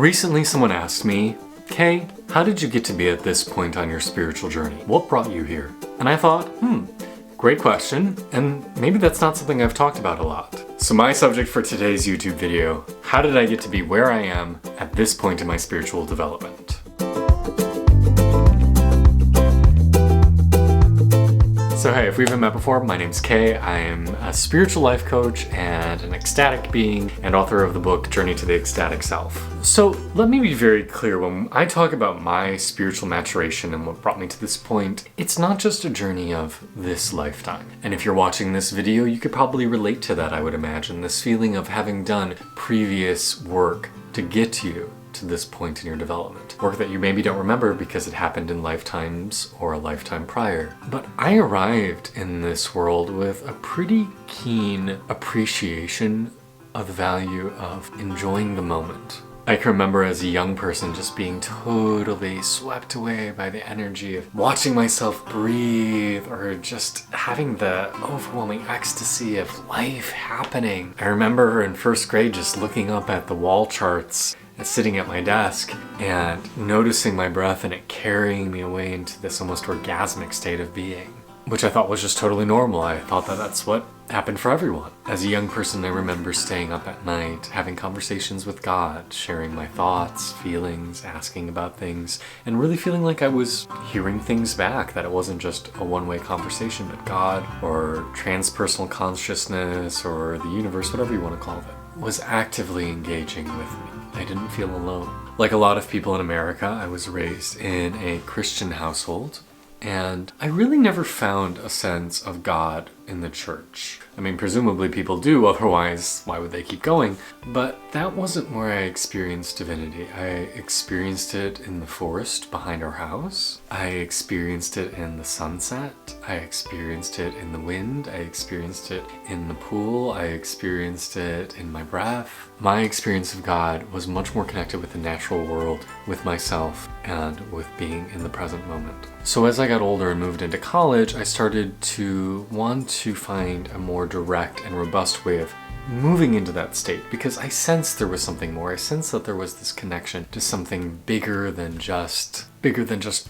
Recently someone asked me, Kay, how did you get to be at this point on your spiritual journey? What brought you here? And I thought, great question, and maybe that's not something I've talked about a lot. So my subject for today's YouTube video, how did I get to be where I am at this point in my spiritual development? So hey, if we haven't met before, my name's Kay. I am a spiritual life coach and an ecstatic being and author of the book Journey to the Ecstatic Self. So let me be very clear, when I talk about my spiritual maturation and what brought me to this point, it's not just a journey of this lifetime. And if you're watching this video, you could probably relate to that, I would imagine, this feeling of having done previous work to get you to this point in your development. Work that you maybe don't remember because it happened in lifetimes or a lifetime prior. But I arrived in this world with a pretty keen appreciation of the value of enjoying the moment. I can remember as a young person just being totally swept away by the energy of watching myself breathe or just having the overwhelming ecstasy of life happening. I remember in first grade just looking up at the wall charts sitting at my desk and noticing my breath and it carrying me away into this almost orgasmic state of being, which I thought was just totally normal. I thought that that's what happened for everyone. As a young person, I remember staying up at night, having conversations with God, sharing my thoughts, feelings, asking about things, and really feeling like I was hearing things back, that it wasn't just a one-way conversation, but God or transpersonal consciousness or the universe, whatever you want to call it, was actively engaging with me. I didn't feel alone. Like a lot of people in America, I was raised in a Christian household, and I really never found a sense of God in the church. I mean, presumably people do, otherwise why would they keep going? But that wasn't where I experienced divinity. I experienced it in the forest behind our house. I experienced it in the sunset. I experienced it in the wind. I experienced it in the pool. I experienced it in my breath. My experience of God was much more connected with the natural world, with myself, and with being in the present moment. So as I got older and moved into college, I started to want to find a more direct and robust way of moving into that state, because I sensed there was something more. I sensed that there was this connection to something bigger than just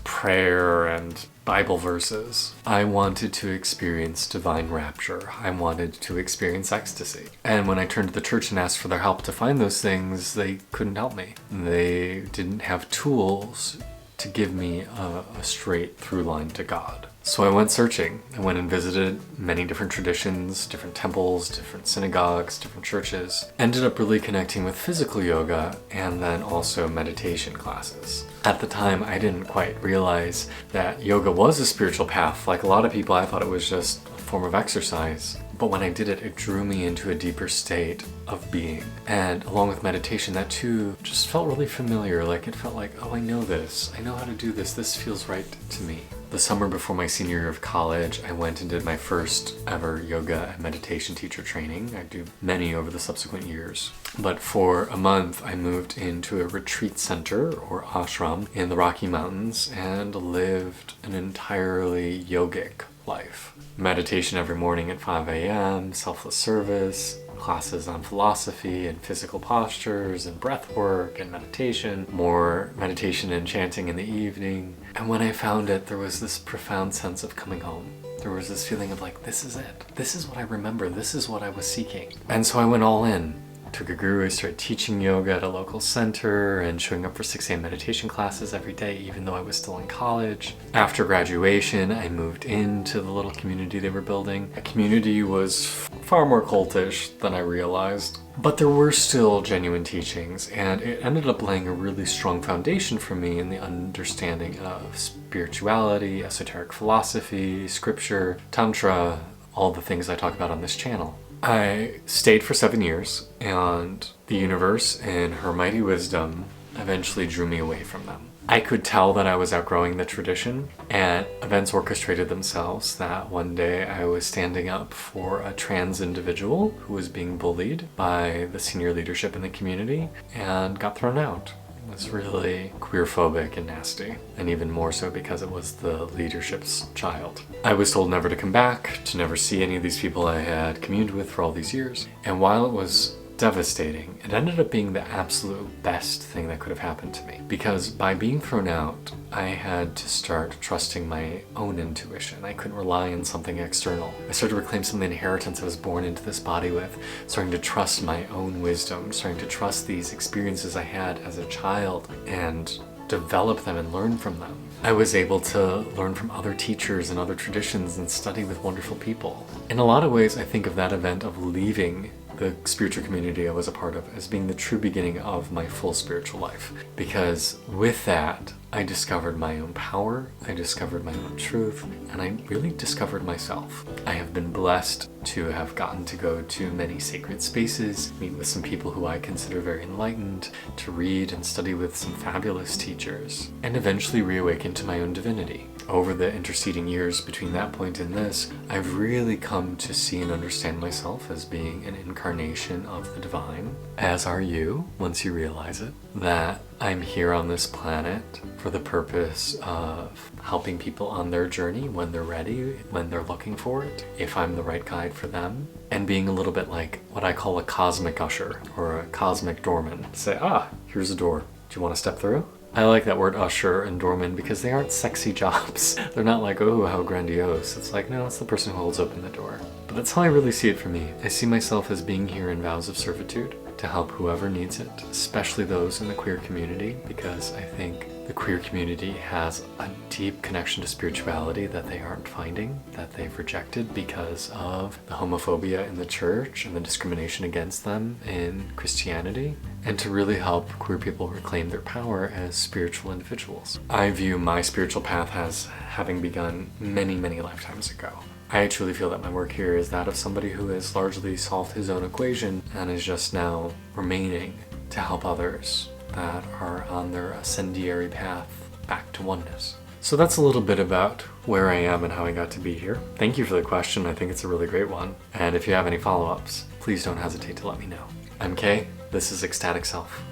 prayer and Bible verses. I wanted to experience divine rapture. I wanted to experience ecstasy. And when I turned to the church and asked for their help to find those things, they couldn't help me. They didn't have tools to give me a straight through line to God. So I went searching. I went and visited many different traditions, different temples, different synagogues, different churches. Ended up really connecting with physical yoga and then also meditation classes. At the time, I didn't quite realize that yoga was a spiritual path. Like a lot of people, I thought it was just a form of exercise. But when I did it, it drew me into a deeper state of being. And along with meditation, that too just felt really familiar. Like it felt like, oh, I know this. I know how to do this. This feels right to me. The summer before my senior year of college, I went and did my first ever yoga and meditation teacher training. I do many over the subsequent years. But for a month, I moved into a retreat center or ashram in the Rocky Mountains and lived an entirely yogic life. Meditation every morning at 5 a.m., selfless service, classes on philosophy and physical postures and breath work and meditation, more meditation and chanting in the evening. And when I found it, there was this profound sense of coming home. There was this feeling of like, this is it. This is what I remember. This is what I was seeking. And so I went all in. Took a guru, I started teaching yoga at a local center and showing up for 6 a.m. meditation classes every day, even though I was still in college. After graduation, I moved into the little community they were building. The community was far more cultish than I realized, but there were still genuine teachings, and it ended up laying a really strong foundation for me in the understanding of spirituality, esoteric philosophy, scripture, tantra, all the things I talk about on this channel. I stayed for 7 years, and the universe, in her mighty wisdom, eventually drew me away from them. I could tell that I was outgrowing the tradition, and events orchestrated themselves that one day I was standing up for a trans individual who was being bullied by the senior leadership in the community and got thrown out. It was really queerphobic and nasty, and even more so because it was the leadership's child. I was told never to come back, to never see any of these people I had communed with for all these years, and while it was devastating, it ended up being the absolute best thing that could have happened to me. Because by being thrown out, I had to start trusting my own intuition. I couldn't rely on something external. I started to reclaim some of the inheritance I was born into this body with, starting to trust my own wisdom, starting to trust these experiences I had as a child and develop them and learn from them. I was able to learn from other teachers and other traditions and study with wonderful people. In a lot of ways, I think of that event of leaving the spiritual community I was a part of as being the true beginning of my full spiritual life. Because with that, I discovered my own power, I discovered my own truth, and I really discovered myself. I have been blessed to have gotten to go to many sacred spaces, meet with some people who I consider very enlightened, to read and study with some fabulous teachers, and eventually reawaken to my own divinity. Over the interceding years between that point and this, I've really come to see and understand myself as being an incarnation of the divine, as are you, once you realize it, that I'm here on this planet for the purpose of helping people on their journey when they're ready, when they're looking for it, if I'm the right guide for them, and being a little bit like what I call a cosmic usher or a cosmic doorman. Say, here's a door. Do you want to step through? I like that word usher and doorman because they aren't sexy jobs. They're not like, oh, how grandiose. It's like, no, it's the person who holds open the door. But that's how I really see it for me. I see myself as being here in vows of servitude to help whoever needs it, especially those in the queer community, because I think the queer community has a deep connection to spirituality that they aren't finding, that they've rejected because of the homophobia in the church and the discrimination against them in Christianity, and to really help queer people reclaim their power as spiritual individuals. I view my spiritual path as having begun many, many lifetimes ago. I truly feel that my work here is that of somebody who has largely solved his own equation and is just now remaining to help others that are on their ascendiary path back to oneness. So that's a little bit about where I am and how I got to be here. Thank you for the question. I think it's a really great one. And if you have any follow-ups, please don't hesitate to let me know. I'm Kay. This is Ecstatic Self.